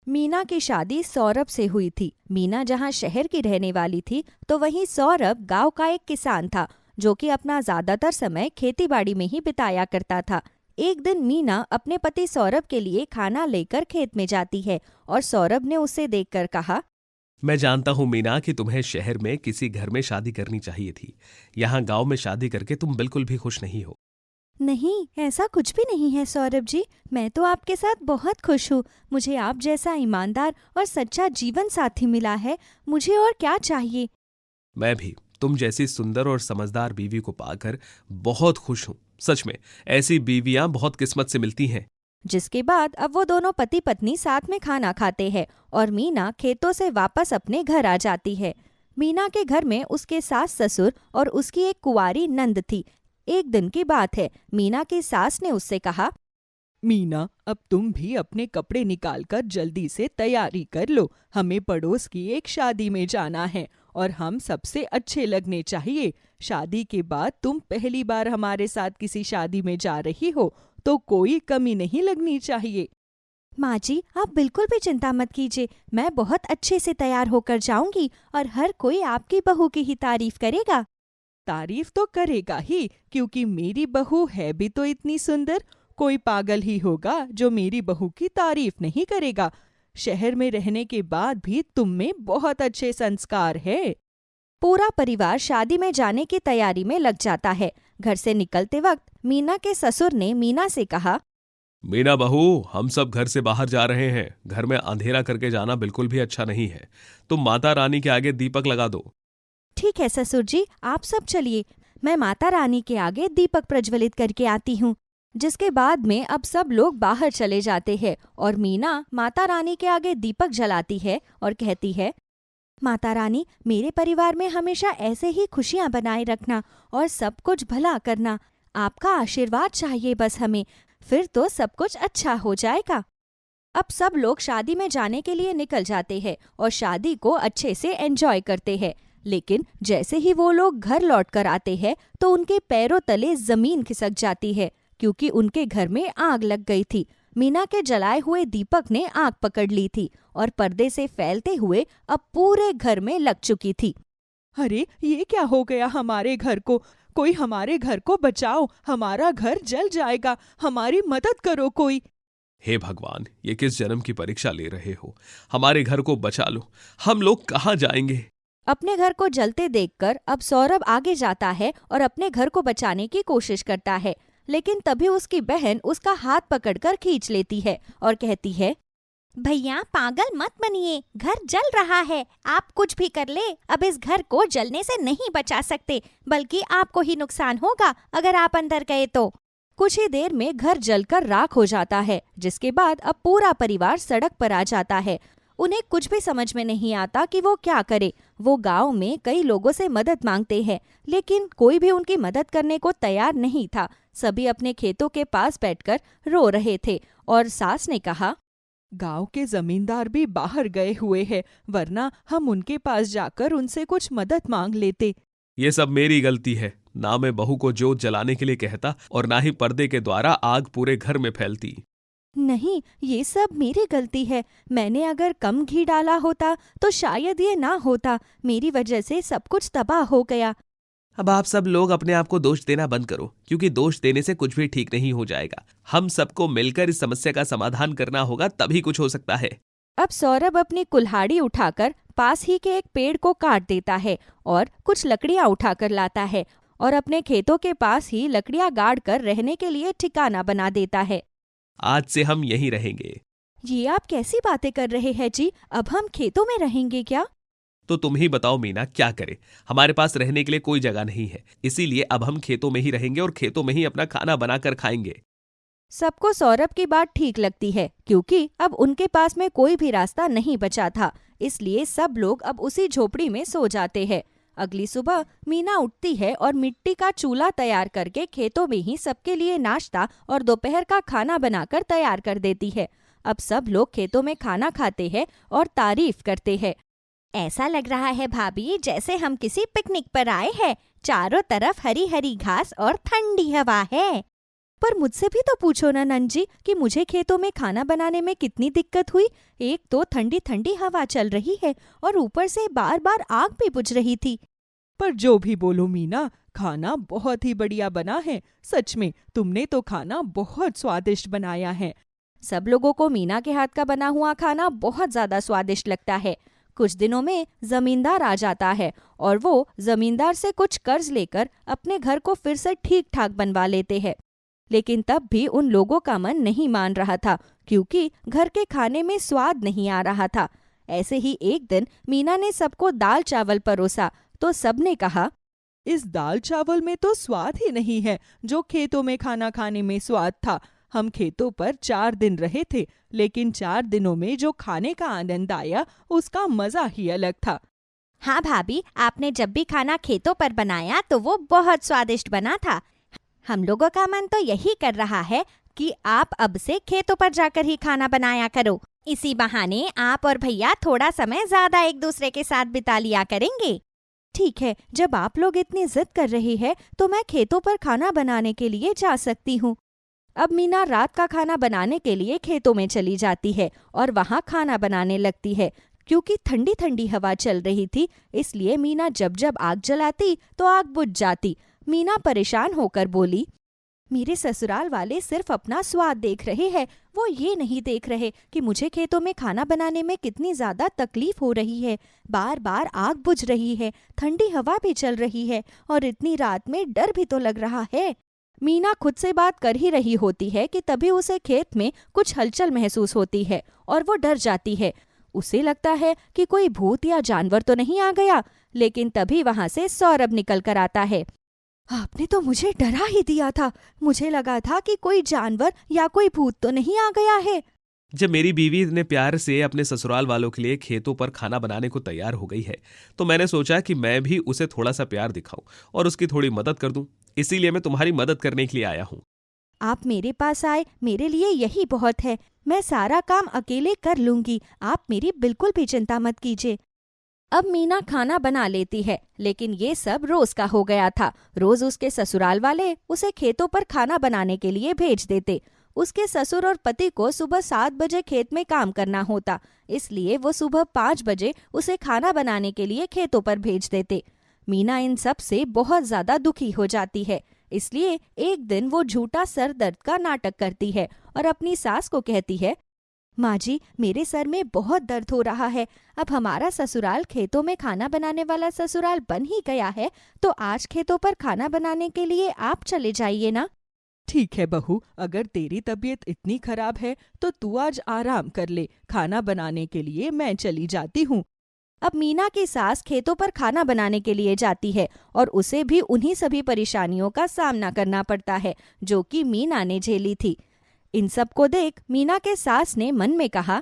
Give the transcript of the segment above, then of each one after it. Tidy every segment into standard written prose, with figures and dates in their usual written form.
मीना की शादी सौरभ से हुई थी। मीना जहाँ शहर की रहने वाली थी, तो वहीं सौरभ गांव का एक किसान था, जो कि अपना ज्यादातर समय खेतीबाड़ी में ही बिताया करता था। एक दिन मीना अपने पति सौरभ के लिए खाना लेकर खेत में जाती है और सौरभ ने उसे देखकर कहा, मैं जानता हूं मीना कि तुम्हें शहर में किसी घर में शादी करनी चाहिए थी। यहाँ गांव में शादी करके तुम बिल्कुल भी खुश नहीं हो। नहीं, ऐसा कुछ भी नहीं है सौरभ जी। मैं तो आपके साथ बहुत खुश हूँ। मुझे आप जैसा ईमानदार और सच्चा जीवन साथी मिला है। मुझे और क्या चाहिए। मैं भी तुम जैसी सुंदर और समझदार बीवी को पाकर बहुत खुश हूं। सच में ऐसी बीवियां बहुत किस्मत से मिलती हैं। जिसके बाद अब वो दोनों पति पत्नी साथ में खाना खाते हैं और मीना खेतों से वापस अपने घर आ जाती है। मीना के घर में उसके सास ससुर और उसकी एक कुंवारी नंद थी। एक दिन की बात है, मीना की सास ने उससे कहा, मीना, अब तुम भी अपने कपड़े निकालकर जल्दी से तैयारी कर लो। हमें पड़ोस की एक शादी में जाना है और हम सबसे अच्छे लगने चाहिए। शादी के बाद तुम पहली बार हमारे साथ किसी शादी में जा रही हो, तो कोई कमी नहीं लगनी चाहिए। माँ जी, आप बिल्कुल भी चिंता मत कीजिए। मैं बहुत अच्छे से तैयार होकर जाऊंगी और हर कोई आपकी बहू की ही तारीफ करेगा। तारीफ तो करेगा ही, क्योंकि मेरी बहू है भी तो इतनी सुंदर। कोई पागल ही होगा जो मेरी बहू की तारीफ नहीं करेगा। शहर में रहने के बाद भी तुम में बहुत अच्छे संस्कार है। पूरा परिवार शादी में जाने की तैयारी में लग जाता है। घर से निकलते वक्त मीना के ससुर ने मीना से कहा, मीना बहू, हम सब घर से बाहर जा रहे हैं। घर में अंधेरा करके जाना बिल्कुल भी अच्छा नहीं है। तुम माता रानी के आगे दीपक लगा दो। ठीक है ससुर जी, आप सब चलिए। मैं माता रानी के आगे दीपक प्रज्वलित करके आती हूँ। जिसके बाद में अब सब लोग बाहर चले जाते हैं और मीना माता रानी के आगे दीपक जलाती है और कहती है, माता रानी, मेरे परिवार में हमेशा ऐसे ही खुशियाँ बनाए रखना और सब कुछ भला करना। आपका आशीर्वाद चाहिए बस हमें, फिर तो सब कुछ अच्छा हो जाएगा। अब सब लोग शादी में जाने के लिए निकल जाते हैं और शादी को अच्छे से एंजॉय करते हैं। लेकिन जैसे ही वो लोग घर लौट कर आते हैं तो उनके पैरों तले जमीन खिसक जाती है, क्योंकि उनके घर में आग लग गई थी। मीना के जलाए हुए दीपक ने आग पकड़ ली थी और पर्दे से फैलते हुए अब पूरे घर में लग चुकी थी। अरे, ये क्या हो गया हमारे घर को? कोई हमारे घर को बचाओ, हमारा घर जल जाएगा। हमारी मदद करो कोई। हे भगवान, ये किस जन्म की परीक्षा ले रहे हो? हमारे घर को बचा लो। हम लोग कहाँ जाएंगे? अपने घर को जलते देखकर अब सौरभ आगे जाता है और अपने घर को बचाने की कोशिश करता है। लेकिन तभी उसकी बहन उसका हाथ पकड़कर खींच लेती है और कहती है, भैया पागल मत बनिए, घर जल रहा है। आप कुछ भी कर ले, अब इस घर को जलने से नहीं बचा सकते, बल्कि आपको ही नुकसान होगा अगर आप अंदर गए तो। कुछ ही देर में घर जलकर राख हो जाता है, जिसके बाद अब पूरा परिवार सड़क पर आ जाता है। उन्हें कुछ भी समझ में नहीं आता कि वो क्या करे। वो गांव में कई लोगों से मदद मांगते हैं, लेकिन कोई भी उनकी मदद करने को तैयार नहीं था। सभी अपने खेतों के पास बैठकर रो रहे थे और सास ने कहा, गांव के जमींदार भी बाहर गए हुए हैं, वरना हम उनके पास जाकर उनसे कुछ मदद मांग लेते। ये सब मेरी गलती है। ना मैं बहू को जोत जलाने के लिए कहता और ना ही पर्दे के द्वारा आग पूरे घर में फैलती। नहीं, ये सब मेरी गलती है। मैंने अगर कम घी डाला होता तो शायद ये ना होता। मेरी वजह से सब कुछ तबाह हो गया। अब आप सब लोग अपने आप को दोष देना बंद करो, क्योंकि दोष देने से कुछ भी ठीक नहीं हो जाएगा। हम सबको मिलकर इस समस्या का समाधान करना होगा, तभी कुछ हो सकता है। अब सौरभ अपनी कुल्हाड़ी उठाकर पास ही के एक पेड़ को काट देता है और कुछ लकड़ियां उठाकर लाता है और अपने खेतों के पास ही लकड़ियां गाड़ कर रहने के लिए ठिकाना बना देता है। आज से हम यहीं रहेंगे। ये आप कैसी बातें कर रहे हैं जी? अब हम खेतों में रहेंगे क्या? तो तुम ही बताओ मीना, क्या करें? हमारे पास रहने के लिए कोई जगह नहीं है, इसीलिए अब हम खेतों में ही रहेंगे और खेतों में ही अपना खाना बनाकर खाएंगे। सबको सौरभ की बात ठीक लगती है, क्योंकि अब उनके पास में कोई भी रास्ता नहीं बचा था। इसलिए सब लोग अब उसी झोपड़ी में सो जाते हैं। अगली सुबह मीना उठती है और मिट्टी का चूल्हा तैयार करके खेतों में ही सबके लिए नाश्ता और दोपहर का खाना बनाकर तैयार कर देती है। अब सब लोग खेतों में खाना खाते हैं और तारीफ करते हैं। ऐसा लग रहा है भाभी जैसे हम किसी पिकनिक पर आए हैं। चारों तरफ हरी हरी घास और ठंडी हवा है। पर मुझसे भी तो पूछो ना नंजी कि मुझे खेतों में खाना बनाने में कितनी दिक्कत हुई। एक तो ठंडी ठंडी हवा चल रही है और ऊपर से बार बार आग भी बुझ रही थी। पर जो भी बोलो मीना, खाना बहुत ही बढ़िया बना है। सच में तुमने तो खाना बहुत स्वादिष्ट बनाया है। सब लोगों को मीना के हाथ का बना हुआ खाना बहुत ज्यादा स्वादिष्ट लगता है। कुछ दिनों में जमींदार आ जाता है और वो जमींदार से कुछ कर्ज लेकर अपने घर को फिर से ठीक ठाक बनवा लेते हैं। लेकिन तब भी उन लोगों का मन नहीं मान रहा था, क्योंकि घर के खाने में स्वाद नहीं आ रहा था। ऐसे ही एक दिन मीना ने सबको दाल चावल परोसा तो सबने कहा, इस दाल चावल में तो स्वाद ही नहीं है जो खेतों में खाना खाने में स्वाद था। हम खेतों पर 4 दिन रहे थे, लेकिन 4 दिनों में जो खाने का आनंद आया उसका मजा ही अलग था। हाँ भाभी, आपने जब भी खाना खेतों पर बनाया तो वो बहुत स्वादिष्ट बना था। हम लोगों का मन तो यही कर रहा है कि आप अब से खेतों पर जाकर ही खाना बनाया करो। इसी बहाने आप और भैया थोड़ा समय ज्यादा एक दूसरे के साथ बिता लिया करेंगे। ठीक है, जब आप लोग इतनी जिद कर रही है तो मैं खेतों पर खाना बनाने के लिए जा सकती हूँ। अब मीना रात का खाना बनाने के लिए खेतों में चली जाती है और वहाँ खाना बनाने लगती है। क्योंकि ठंडी ठंडी हवा चल रही थी, इसलिए मीना जब जब आग जलाती तो आग बुझ जाती। मीना परेशान होकर बोली, मेरे ससुराल वाले सिर्फ अपना स्वाद देख रहे हैं, वो ये नहीं देख रहे कि मुझे खेतों में खाना बनाने में कितनी ज्यादा तकलीफ हो रही है। बार बार आग बुझ रही है, ठंडी हवा भी चल रही है और इतनी रात में डर भी तो लग रहा है। मीना खुद से बात कर ही रही होती है कि तभी उसे खेत में कुछ हलचल महसूस होती है और वो डर जाती है। उसे लगता है कि कोई भूत या जानवर तो नहीं आ गया, लेकिन तभी वहां से सौरभ निकल कर आता है। आपने तो मुझे डरा ही दिया था, मुझे लगा था कि कोई जानवर या कोई भूत तो नहीं आ गया है। जब मेरी बीवी इतने प्यार से अपने ससुराल वालों के लिए खेतों पर खाना बनाने को तैयार हो गई है, तो मैंने सोचा कि मैं भी उसे थोड़ा सा प्यार दिखाऊं और उसकी थोड़ी मदद कर दूं। इसीलिए मैं तुम्हारी मदद करने के लिए आया हूं। आप मेरे पास आए, मेरे लिए यही बहुत है। मैं सारा काम अकेले कर लूंगी, आप मेरी बिल्कुल भी चिंता मत कीजिए। अब मीना खाना बना लेती है, लेकिन ये सब रोज का हो गया था। रोज उसके ससुराल वाले उसे खेतों पर खाना बनाने के लिए भेज देते। उसके ससुर और पति को सुबह 7 बजे खेत में काम करना होता, इसलिए वो सुबह 5 बजे उसे खाना बनाने के लिए खेतों पर भेज देते। मीना इन सब से बहुत ज्यादा दुखी हो जाती है, इसलिए एक दिन वो झूठा सर दर्द का नाटक करती है और अपनी सास को कहती है, माँ जी, मेरे सर में बहुत दर्द हो रहा है। अब हमारा ससुराल खेतों में खाना बनाने वाला ससुराल बन ही गया है, तो आज खेतों पर खाना बनाने के लिए आप चले जाइए ना। ठीक है बहू, अगर तेरी तबीयत इतनी खराब है तो तू आज आराम कर ले। खाना बनाने के लिए मैं चली जाती हूँ। अब मीना की सास खेतों पर खाना बनाने के लिए जाती है और उसे भी उन्हीं सभी परेशानियों का सामना करना पड़ता है जो कि मीना ने झेली थी। इन सब को देख मीना के सास ने मन में कहा,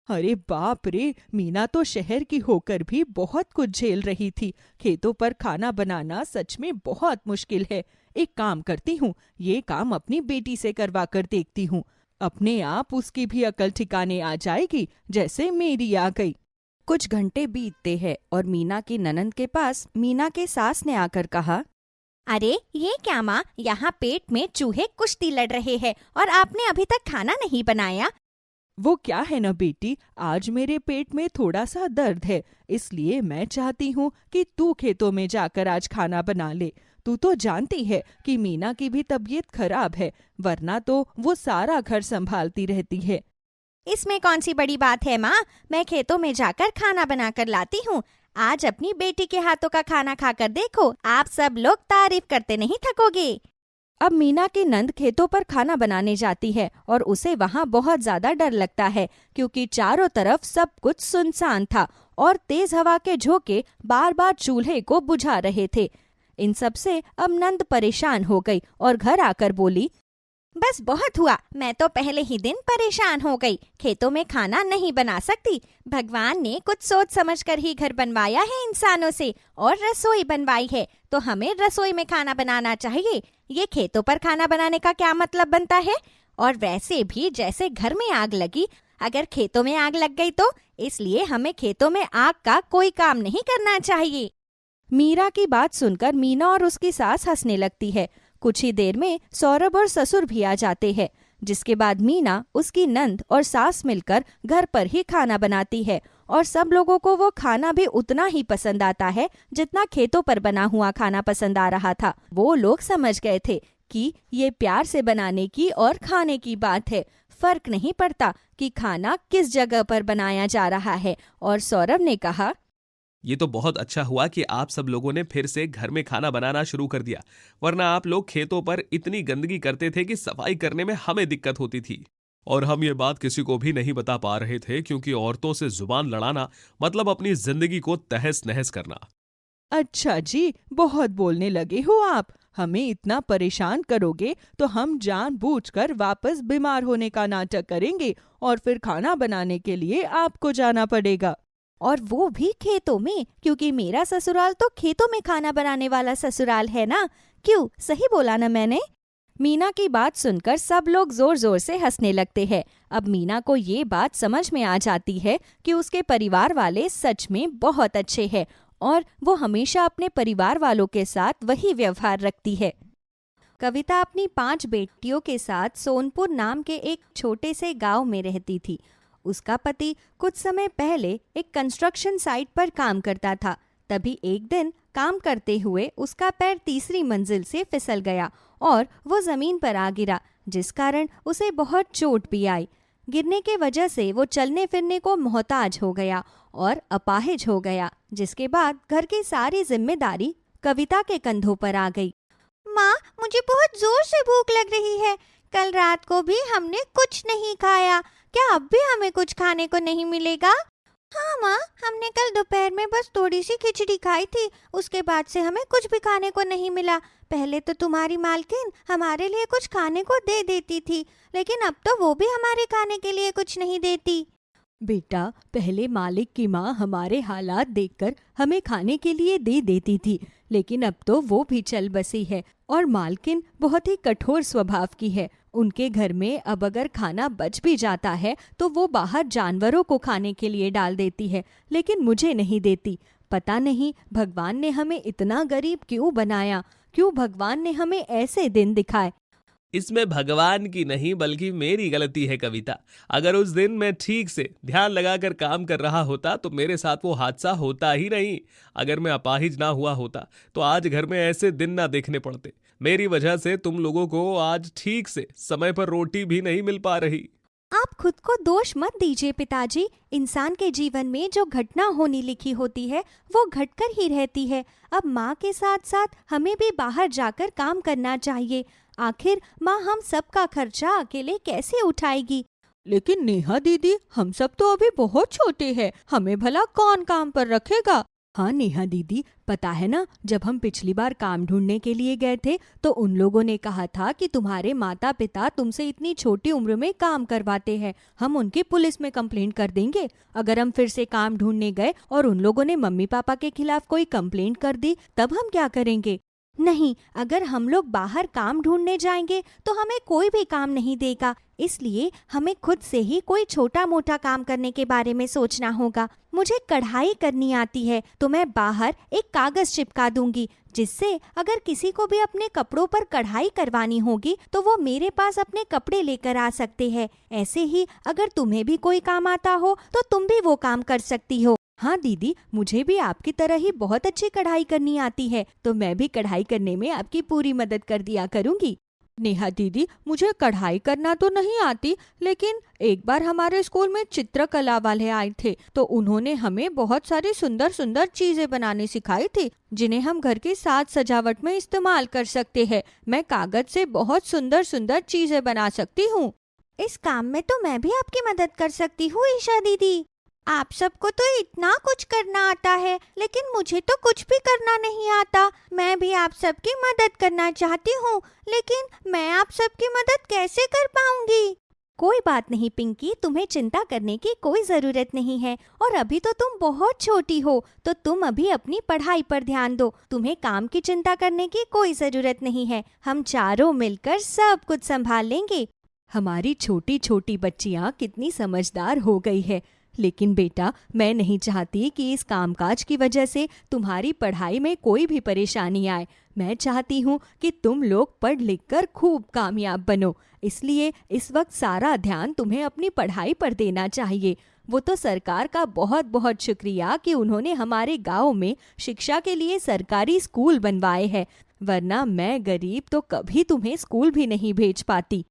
अरे बाप रे, मीना तो शहर की होकर भी बहुत कुछ झेल रही थी। खेतों पर खाना बनाना सच में बहुत मुश्किल है। एक काम करती हूँ, ये काम अपनी बेटी से करवा कर देखती हूँ। अपने आप उसकी भी अकल ठिकाने आ जाएगी जैसे मेरी आ गई। कुछ घंटे बीतते हैं और मीना की ननंद के पास मीना के सास ने आकर कहा, अरे ये क्या माँ, यहाँ पेट में चूहे कुश्ती लड़ रहे हैं और आपने अभी तक खाना नहीं बनाया। वो क्या है ना बेटी, आज मेरे पेट में थोड़ा सा दर्द है, इसलिए मैं चाहती हूँ कि तू खेतों में जाकर आज खाना बना ले। तू तो जानती है कि मीना की भी तबीयत खराब है, वरना तो वो सारा घर संभालती रहती है। इसमें कौन सी बड़ी बात है माँ, मैं खेतों में जाकर खाना बनाकर लाती हूँ। आज अपनी बेटी के हाथों का खाना खाकर देखो, आप सब लोग तारीफ करते नहीं थकोगे। अब मीना की नंद खेतों पर खाना बनाने जाती है और उसे वहाँ बहुत ज्यादा डर लगता है, क्योंकि चारों तरफ सब कुछ सुनसान था और तेज हवा के झोंके बार बार चूल्हे को बुझा रहे थे। इन सब से अब नंद परेशान हो गई और घर आकर बोली, बस बहुत हुआ, मैं तो पहले ही दिन परेशान हो गई। खेतों में खाना नहीं बना सकती। भगवान ने कुछ सोच समझकर ही घर बनवाया है इंसानों से और रसोई बनवाई है, तो हमें रसोई में खाना बनाना चाहिए। ये खेतों पर खाना बनाने का क्या मतलब बनता है? और वैसे भी जैसे घर में आग लगी, अगर खेतों में आग लग गई तो इसलिए हमें खेतों में आग का कोई काम नहीं करना चाहिए। मीरा की बात सुनकर मीना और उसकी सास हंसने लगती है। कुछ ही देर में सौरभ और ससुर भी आ जाते हैं, जिसके बाद मीना, उसकी नंद और सास मिलकर घर पर ही खाना बनाती है और सब लोगों को वो खाना भी उतना ही पसंद आता है जितना खेतों पर बना हुआ खाना पसंद आ रहा था। वो लोग समझ गए थे कि ये प्यार से बनाने की और खाने की बात है, फर्क नहीं पड़ता कि खाना किस जगह पर बनाया जा रहा है। और सौरभ ने कहा, ये तो बहुत अच्छा हुआ कि आप सब लोगों ने फिर से घर में खाना बनाना शुरू कर दिया, वरना आप लोग खेतों पर इतनी गंदगी करते थे कि सफाई करने में हमें दिक्कत होती थी। और हम ये बात किसी को भी नहीं बता पा रहे थे, क्योंकि औरतों से जुबान लड़ाना मतलब अपनी जिंदगी को तहस नहस करना। अच्छा जी, बहुत बोलने लगे हो आप। हमें इतना परेशान करोगे तो हम जानबूझकर वापस बीमार होने का नाटक करेंगे और फिर खाना बनाने के लिए आपको जाना पड़ेगा। और वो भी खेतों में, क्योंकि मेरा ससुराल तो खेतों में खाना बनाने वाला ससुराल है ना। क्यों, सही बोला ना मैंने? मीना की बात सुनकर सब लोग जोर जोर से हंसने लगते हैं। अब मीना को ये बात समझ में आ जाती है कि उसके परिवार वाले सच में बहुत अच्छे हैं और वो हमेशा अपने परिवार वालों के साथ वही व्यवहार रखती है। कविता अपनी 5 बेटियों के साथ सोनपुर नाम के एक छोटे से गांव में रहती थी। उसका पति कुछ समय पहले एक कंस्ट्रक्शन साइट पर काम करता था। तभी एक दिन काम करते हुए उसका पैर तीसरी मंजिल से फिसल गया और वो जमीन पर आ गिरा, जिस कारण उसे बहुत चोट भी आई। गिरने के वजह से वो चलने फिरने को मोहताज हो गया और अपाहिज हो गया, जिसके बाद घर की सारी जिम्मेदारी कविता के कंधों पर आ गई। माँ, मुझे बहुत जोर से भूख लग रही है। कल रात को भी हमने कुछ नहीं खाया, क्या अब भी हमें कुछ खाने को नहीं मिलेगा? हाँ माँ, हमने कल दोपहर में बस थोड़ी सी खिचड़ी खाई थी, उसके बाद से हमें कुछ भी खाने को नहीं मिला। पहले तो तुम्हारी मालकिन हमारे लिए कुछ खाने को दे देती थी, लेकिन अब तो वो भी हमारे खाने के लिए कुछ नहीं देती। बेटा, पहले मालिक की माँ हमारे हालात देखकर हमें खाने के लिए दे देती थी, लेकिन अब तो वो भी चल बसी है और मालकिन बहुत ही कठोर स्वभाव की है। उनके घर में अब अगर खाना बच भी जाता है तो वो बाहर जानवरों को खाने के लिए डाल देती है, लेकिन मुझे नहीं देती। पता नहीं भगवान ने हमें इतना गरीब क्यों बनाया, क्यों भगवान ने हमें ऐसे दिन दिखाए। इसमें भगवान की नहीं बल्कि मेरी गलती है कविता। अगर उस दिन मैं ठीक से ध्यान लगाकर काम कर रहा होता तो मेरे साथ वो हादसा होता ही नहीं। अगर मैं अपाहिज ना हुआ होता तो आज घर में ऐसे दिन ना देखने पड़ते। मेरी वजह से तुम लोगों को आज ठीक से समय पर रोटी भी नहीं मिल पा रही। आप खुद को दोष मत दीजिए पिताजी। इंसान के जीवन में जो घटना होनी लिखी होती है वो घटकर ही रहती है। अब माँ के साथ साथ हमें भी बाहर जाकर काम करना चाहिए। आखिर माँ हम सबका खर्चा अकेले कैसे उठाएगी? लेकिन नेहा दीदी, हम सब तो अभी बहुत छोटे हैं, हमें भला कौन काम पर रखेगा? हाँ नेहा दीदी, पता है ना, जब हम पिछली बार काम ढूंढने के लिए गए थे तो उन लोगों ने कहा था कि तुम्हारे माता पिता तुमसे इतनी छोटी उम्र में काम करवाते हैं, हम उनकी पुलिस में कंप्लेंट कर देंगे। अगर हम फिर से काम ढूंढने गए और उन लोगों ने मम्मी पापा के खिलाफ कोई कंप्लेंट कर दी, तब हम क्या करेंगे? नहीं, अगर हम लोग बाहर काम ढूंढने जाएंगे तो हमें कोई भी काम नहीं देगा। इसलिए हमें खुद से ही कोई छोटा मोटा काम करने के बारे में सोचना होगा। मुझे कढ़ाई करनी आती है तो मैं बाहर एक कागज चिपका दूंगी, जिससे अगर किसी को भी अपने कपड़ों पर कढ़ाई करवानी होगी तो वो मेरे पास अपने कपड़े लेकर आ सकते हैं। ऐसे ही अगर तुम्हें भी कोई काम आता हो तो तुम भी वो काम कर सकती हो। हाँ दीदी, मुझे भी आपकी तरह ही बहुत अच्छी कढ़ाई करनी आती है, तो मैं भी कढ़ाई करने में आपकी पूरी मदद कर दिया करूंगी। नेहा दीदी, मुझे कढ़ाई करना तो नहीं आती, लेकिन एक बार हमारे स्कूल में चित्रकला वाले आए थे तो उन्होंने हमें बहुत सारी सुंदर सुंदर चीजें बनाने सिखाई थी, जिन्हें हम घर की साज सजावट में इस्तेमाल कर सकते हैं। मैं कागज से बहुत सुंदर सुंदर चीजें बना सकती हूँ। इस काम में तो मैं भी आपकी मदद कर सकती हूँ ईशा दीदी। आप सबको तो इतना कुछ करना आता है, लेकिन मुझे तो कुछ भी करना नहीं आता। मैं भी आप सबकी मदद करना चाहती हूँ, लेकिन मैं आप सबकी मदद कैसे कर पाऊंगी? कोई बात नहीं पिंकी, तुम्हें चिंता करने की कोई जरूरत नहीं है। और अभी तो तुम बहुत छोटी हो, तो तुम अभी अपनी पढ़ाई पर ध्यान दो। तुम्हें काम की चिंता करने की कोई जरूरत नहीं है। हम चारों मिलकर सब कुछ संभाल लेंगे। हमारी छोटी छोटी बच्चियाँ कितनी समझदार हो गई है, लेकिन बेटा, मैं नहीं चाहती कि इस कामकाज की वजह से तुम्हारी पढ़ाई में कोई भी परेशानी आए। मैं चाहती हूँ कि तुम लोग पढ़ लिख कर खूब कामयाब बनो, इसलिए इस वक्त सारा ध्यान तुम्हें अपनी पढ़ाई पर देना चाहिए। वो तो सरकार का बहुत बहुत शुक्रिया कि उन्होंने हमारे गांव में शिक्षा के लिए सरकारी स्कूल बनवाए हैं, वरना मैं गरीब तो कभी तुम्हें स्कूल भी नहीं भेज पाती।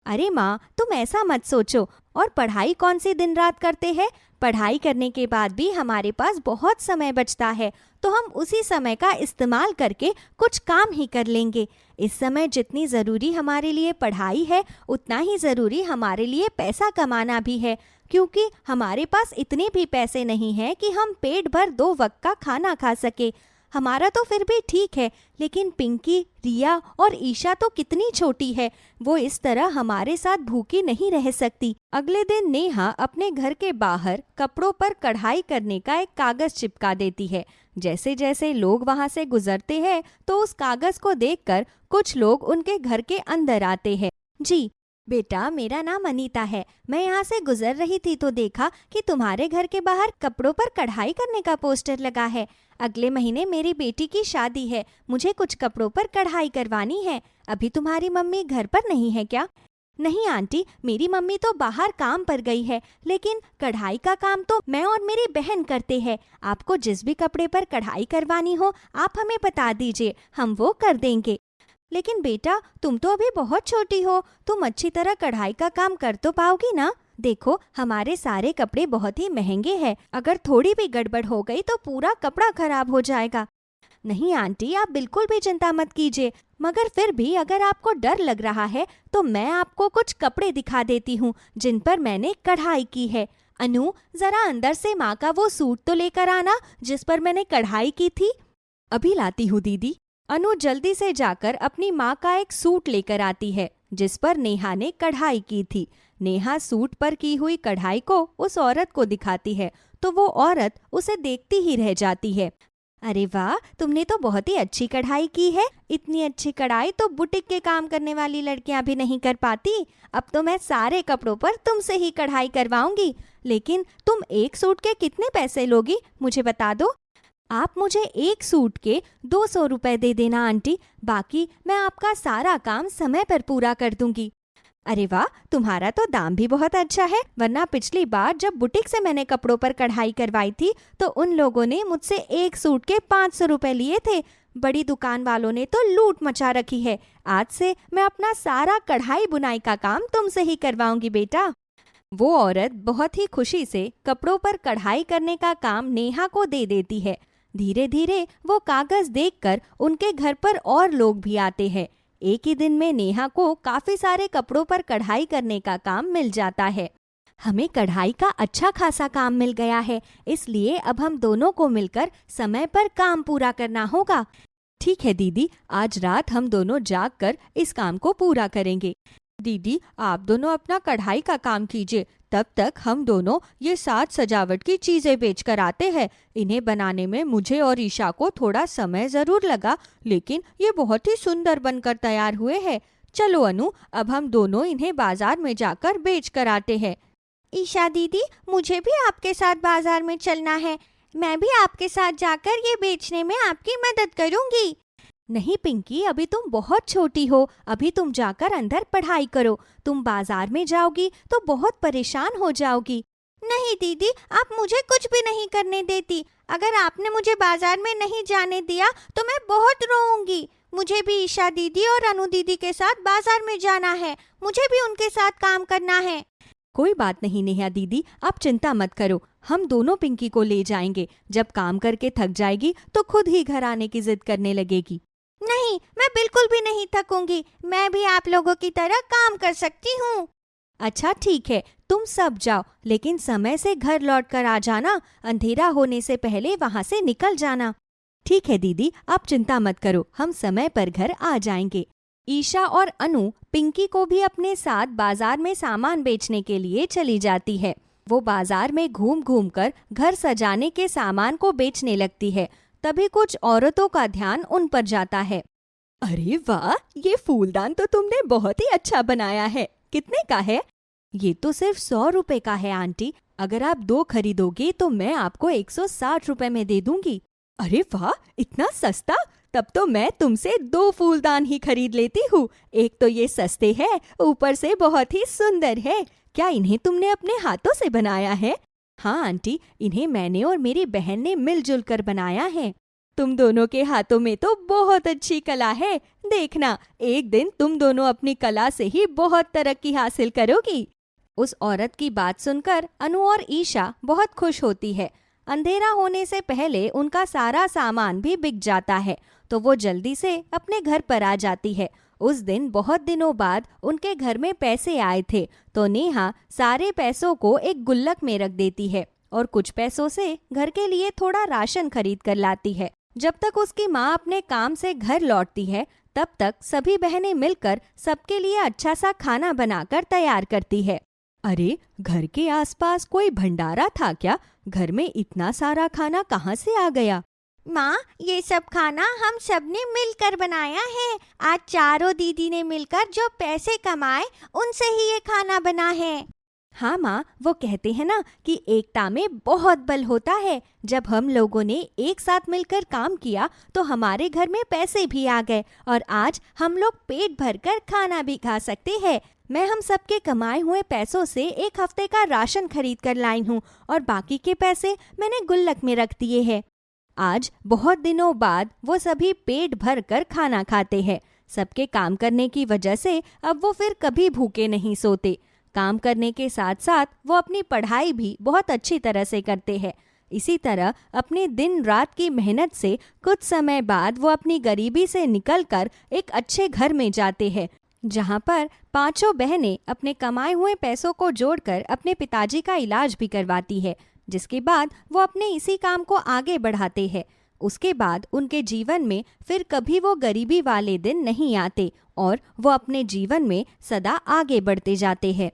अरे माँ, तुम ऐसा मत सोचो। और पढ़ाई कौन सी दिन रात करते हैं? पढ़ाई करने के बाद भी हमारे पास बहुत समय बचता है, तो हम उसी समय का इस्तेमाल करके कुछ काम ही कर लेंगे। इस समय जितनी ज़रूरी हमारे लिए पढ़ाई है, उतना ही ज़रूरी हमारे लिए पैसा कमाना भी है, क्योंकि हमारे पास इतने भी पैसे नहीं हैं कि हम पेट भर 2 वक्त का खाना खा सके। हमारा तो फिर भी ठीक है, लेकिन पिंकी, रिया और ईशा तो कितनी छोटी है, वो इस तरह हमारे साथ भूखी नहीं रह सकती। अगले दिन नेहा अपने घर के बाहर कपड़ों पर कढ़ाई करने का एक कागज चिपका देती है। जैसे जैसे लोग वहां से गुजरते हैं तो उस कागज को देखकर कुछ लोग उनके घर के अंदर आते हैं। जी बेटा, मेरा नाम अनीता है। मैं यहाँ से गुजर रही थी तो देखा कि तुम्हारे घर के बाहर कपड़ों पर कढ़ाई करने का पोस्टर लगा है। अगले महीने मेरी बेटी की शादी है, मुझे कुछ कपड़ों पर कढ़ाई करवानी है। अभी तुम्हारी मम्मी घर पर नहीं है क्या? नहीं आंटी, मेरी मम्मी तो बाहर काम पर गई है, लेकिन कढ़ाई का काम तो मैं और मेरी बहन करते हैं। आपको जिस भी कपड़े पर कढ़ाई करवानी हो आप हमें बता दीजिए, हम वो कर देंगे। लेकिन बेटा, तुम तो अभी बहुत छोटी हो, तुम अच्छी तरह कढ़ाई का काम कर तो पाओगी ना? देखो, हमारे सारे कपड़े बहुत ही महंगे हैं, अगर थोड़ी भी गड़बड़ हो गई तो पूरा कपड़ा खराब हो जाएगा। नहीं आंटी, आप बिल्कुल भी चिंता मत कीजिए, मगर फिर भी अगर आपको डर लग रहा है तो मैं आपको कुछ कपड़े दिखा देती हूँ जिन पर मैंने कढ़ाई की है। अनु, जरा अंदर से माँ का वो सूट तो लेकर आना जिस पर मैंने कढ़ाई की थी। अभी लाती हूँ दीदी। अनु जल्दी से जाकर अपनी माँ का एक सूट लेकर आती है जिस पर नेहा ने कढ़ाई की थी। नेहा सूट पर की हुई कढ़ाई को उस औरत को दिखाती है तो वो औरत उसे देखती ही रह जाती है। अरे वाह, तुमने तो बहुत ही अच्छी कढ़ाई की है। इतनी अच्छी कढ़ाई तो बुटीक के काम करने वाली लड़कियां भी नहीं कर पाती। अब तो मैं सारे कपड़ों पर तुमसे ही कढ़ाई करवाऊंगी। लेकिन तुम एक सूट के कितने पैसे लोगी, मुझे बता दो। आप मुझे एक सूट के 200 रुपए दे देना आंटी, बाकी मैं आपका सारा काम समय पर पूरा कर दूंगी। अरे वाह, तुम्हारा तो दाम भी बहुत अच्छा है, वरना पिछली बार जब बुटीक से मैंने कपड़ों पर कढ़ाई करवाई थी तो उन लोगों ने मुझसे एक सूट के 500 रुपए लिए थे। बड़ी दुकान वालों ने तो लूट मचा रखी है। आज से मैं अपना सारा कढ़ाई बुनाई का काम तुमसे ही करवाऊंगी बेटा। वो औरत बहुत ही खुशी से कपड़ों पर कढ़ाई करने का काम नेहा को दे देती है। धीरे धीरे वो कागज देखकर उनके घर पर और लोग भी आते हैं। एक ही दिन में नेहा को काफी सारे कपड़ों पर कढ़ाई करने का काम मिल जाता है। हमें कढ़ाई का अच्छा खासा काम मिल गया है, इसलिए अब हम दोनों को मिलकर समय पर काम पूरा करना होगा। ठीक है दीदी, आज रात हम दोनों जागकर इस काम को पूरा करेंगे। दीदी, आप दोनों अपना कढ़ाई का काम कीजिए, तब तक हम दोनों ये साज सजावट की चीजें बेच कर आते हैं। इन्हें बनाने में मुझे और ईशा को थोड़ा समय जरूर लगा, लेकिन ये बहुत ही सुंदर बनकर तैयार हुए हैं। चलो अनु, अब हम दोनों इन्हें बाजार में जाकर बेच कर आते हैं। ईशा दीदी, मुझे भी आपके साथ बाजार में चलना है। मैं भी आपके साथ जाकर ये बेचने में आपकी मदद करूंगी। नहीं पिंकी, अभी तुम बहुत छोटी हो, अभी तुम जाकर अंदर पढ़ाई करो। तुम बाजार में जाओगी तो बहुत परेशान हो जाओगी। नहीं दीदी, आप मुझे कुछ भी नहीं करने देती। अगर आपने मुझे बाजार में नहीं जाने दिया तो मैं बहुत रोऊंगी। मुझे भी ईशा दीदी और अनु दीदी के साथ बाजार में जाना है, मुझे भी उनके साथ काम करना है। कोई बात नहीं नेहा दीदी, आप चिंता मत करो, हम दोनों पिंकी को ले जाएंगे। जब काम करके थक जाएगी तो खुद ही घर आने की जिद करने लगेगी। नहीं, मैं बिल्कुल भी नहीं थकूंगी, मैं भी आप लोगों की तरह काम कर सकती हूँ। अच्छा ठीक है, तुम सब जाओ, लेकिन समय से घर लौट कर आ जाना। अंधेरा होने से पहले वहाँ से निकल जाना। ठीक है दीदी, आप चिंता मत करो, हम समय पर घर आ जाएंगे। ईशा और अनु पिंकी को भी अपने साथ बाजार में सामान बेचने के लिए चली जाती है। वो बाजार में घूम घूम कर घर सजाने के सामान को बेचने लगती है। तभी कुछ औरतों का ध्यान उन पर जाता है। अरे वाह, ये फूलदान तो तुमने बहुत ही अच्छा बनाया है। कितने का है? ये तो सिर्फ 100 रुपए का है आंटी। अगर आप 2 खरीदोगे तो मैं आपको 160 रुपए में दे दूंगी। अरे वाह, इतना सस्ता! तब तो मैं तुमसे 2 फूलदान ही खरीद लेती हूँ। एक तो ये सस्ते हैं, ऊपर से बहुत ही सुंदर है। क्या इन्हें तुमने अपने हाथों से बनाया है? हाँ आंटी, इन्हें मैंने और मेरी बहन ने मिलजुल कर बनाया है। तुम दोनों के हाथों में तो बहुत अच्छी कला है। देखना, एक दिन तुम दोनों अपनी कला से ही बहुत तरक्की हासिल करोगी। उस औरत की बात सुनकर अनु और ईशा बहुत खुश होती है। अंधेरा होने से पहले उनका सारा सामान भी बिक जाता है, तो वो जल्दी से अपने घर पर आ जाती है। उस दिन बहुत दिनों बाद उनके घर में पैसे आए थे, तो नेहा सारे पैसों को एक गुल्लक में रख देती है और कुछ पैसों से घर के लिए थोड़ा राशन खरीद कर लाती है। जब तक उसकी माँ अपने काम से घर लौटती है, तब तक सभी बहनें मिलकर सबके लिए अच्छा सा खाना बनाकर तैयार करती है। अरे, घर के आसपास कोई भंडारा था क्या? घर में इतना सारा खाना कहाँ से आ गया? माँ, ये सब खाना हम सब ने मिलकर बनाया है। आज चारों दीदी ने मिलकर जो पैसे कमाए उनसे ही ये खाना बना है। हाँ माँ, वो कहते हैं ना कि एकता में बहुत बल होता है। जब हम लोगों ने एक साथ मिलकर काम किया तो हमारे घर में पैसे भी आ गए और आज हम लोग पेट भरकर खाना भी खा सकते हैं। मैं हम सबके कमाए हुए पैसों से 1 हफ्ते का राशन खरीद कर लाई हूँ और बाकी के पैसे मैंने गुल्लक में रख दिए हैं। आज बहुत दिनों बाद वो सभी पेट भर कर खाना खाते हैं। सबके काम करने की वजह से अब वो फिर कभी भूखे नहीं सोते। काम करने के साथ साथ वो अपनी पढ़ाई भी बहुत अच्छी तरह से करते हैं। इसी तरह अपने दिन रात की मेहनत से कुछ समय बाद वो अपनी गरीबी से निकलकर एक अच्छे घर में जाते हैं, जहाँ पर 5 बहनें अपने कमाए हुए पैसों को जोड़कर अपने पिताजी का इलाज भी करवाती है, जिसके बाद वो अपने इसी काम को आगे बढ़ाते हैं। उसके बाद उनके जीवन में फिर कभी वो गरीबी वाले दिन नहीं आते और वो अपने जीवन में सदा आगे बढ़ते जाते हैं।